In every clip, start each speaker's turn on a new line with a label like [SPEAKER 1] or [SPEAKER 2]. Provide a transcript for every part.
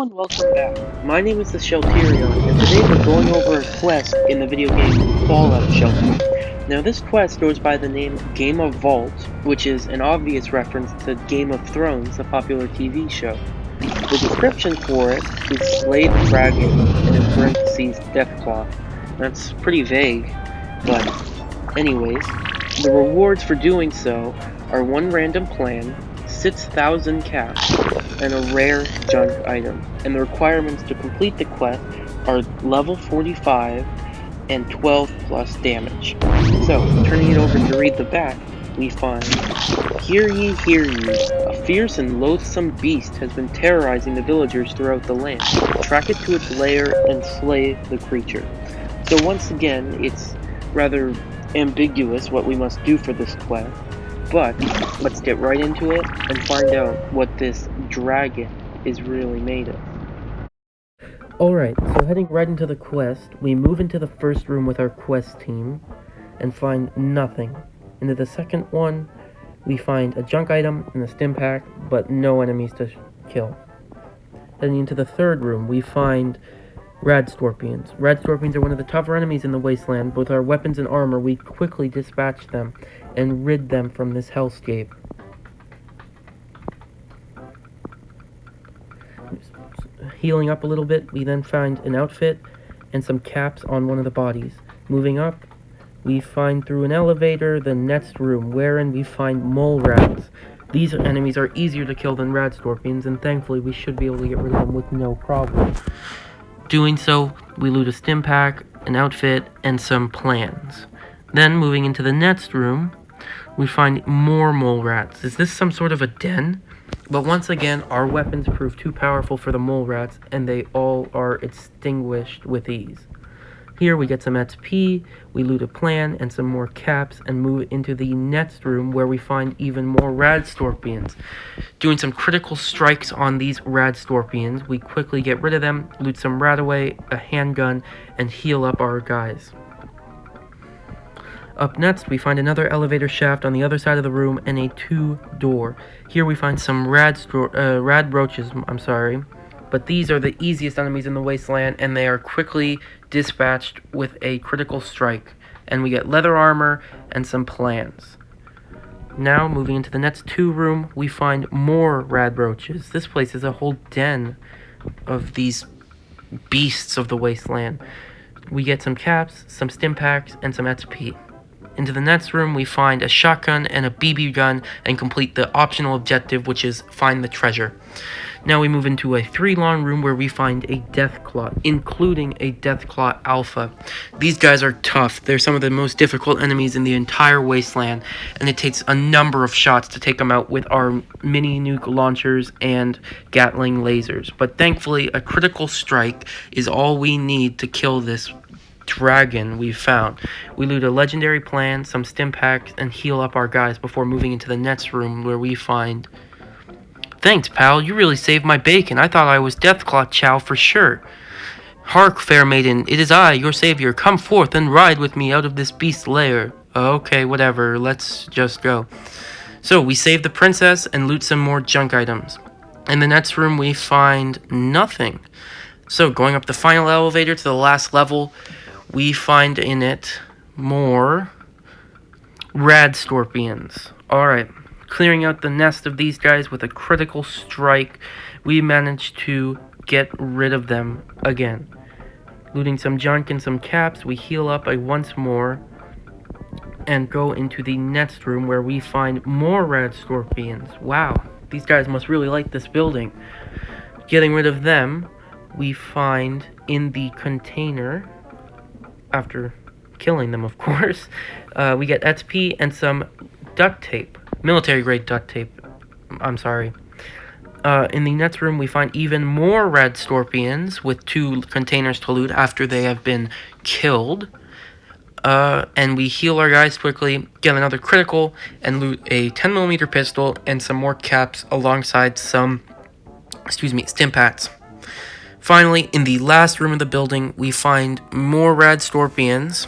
[SPEAKER 1] and welcome back. My name is the Shelterion, and today we're going over a quest in the video game Fallout Shelter. Now this quest goes by the name Game of Vault, which is an obvious reference to Game of Thrones, a popular TV show. The description for it is Slay the Dragon, and in parentheses, Deathclaw. That's pretty vague, but anyways, the rewards for doing so are one random plan, 6,000 caps, and a rare junk item. And the requirements to complete the quest are level 45 and 12 plus damage. So, turning it over to read the back, we find, hear ye, a fierce and loathsome beast has been terrorizing the villagers throughout the land. Track it to its lair and slay the creature. So once again, it's rather ambiguous what we must do for this quest, but let's get right into it and find out what this dragon is really made of. Alright, so heading right into the quest, we move into the first room with our quest team and find nothing. Into the second one, we find a junk item and a stim pack, but no enemies to kill. Heading into the third room, we find Radstorpions. Radstorpions are one of the tougher enemies in the Wasteland. With our weapons and armor, we quickly dispatch them and rid them from this hellscape. Healing up a little bit, we then find an outfit and some caps on one of the bodies. Moving up, we find through an elevator the next room, wherein we find mole rats. These enemies are easier to kill than Radstorpions, and thankfully we should be able to get rid of them with no problem. Doing so, we loot a stim pack, an outfit, and some plans. Then, moving into the next room, we find more mole rats. Is this some sort of a den? But once again, our weapons prove too powerful for the mole rats, and they all are extinguished with ease. Here we get some XP, we loot a plan and some more caps, and move into the next room where we find even more Radstorpions. Doing some critical strikes on these Radstorpions, we quickly get rid of them, loot some Radaway, a handgun, and heal up our guys. Up next, we find another elevator shaft on the other side of the room and a 2-door. Here we find some Radbroaches, but these are the easiest enemies in the Wasteland, and they are quickly dispatched with a critical strike. And we get leather armor and some plans. Now, moving into the next 2 room, we find more Radbroaches. This place is a whole den of these beasts of the Wasteland. We get some caps, some stim packs, and some XP. Into the next room, we find a shotgun and a BB gun and complete the optional objective, which is find the treasure. Now we move into a 3-long room where we find a Deathclaw, including a Deathclaw Alpha. These guys are tough. They're some of the most difficult enemies in the entire Wasteland, and it takes a number of shots to take them out with our mini nuke launchers and Gatling lasers. But thankfully, a critical strike is all we need to kill this dragon we've found. We loot a legendary plan, some stim packs, and heal up our guys before moving into the next room where we find... Thanks, pal, you really saved my bacon. I thought I was Deathclaw Chow for sure. Hark, fair maiden, it is I, your savior. Come forth and ride with me out of this beast's lair. Okay, whatever, let's just go. So, we save the princess and loot some more junk items. In the next room, we find nothing. So, going up the final elevator to the last level, we find in it more Radstorpions. Alright, clearing out the nest of these guys with a critical strike, we managed to get rid of them again. Looting some junk and some caps, we heal up once more and go into the next room where we find more Radstorpions. Wow, these guys must really like this building. Getting rid of them, we find in the container, after killing them, of course, we get XP and some duct tape. Military grade duct tape. I'm sorry. In the next room, we find even more Radstorpions with 2 containers to loot after they have been killed. And we heal our guys quickly, get another critical, and loot a 10mm pistol and some more caps alongside some, stim packs. Finally, in the last room of the building, we find more Radstorpions.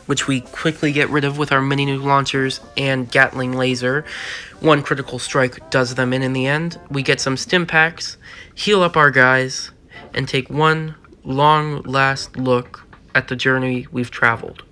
[SPEAKER 1] which we quickly get rid of with our mini nuke launchers and Gatling laser. One critical strike does them in the end. We get some stim packs, heal up our guys, and take one long last look at the journey we've traveled.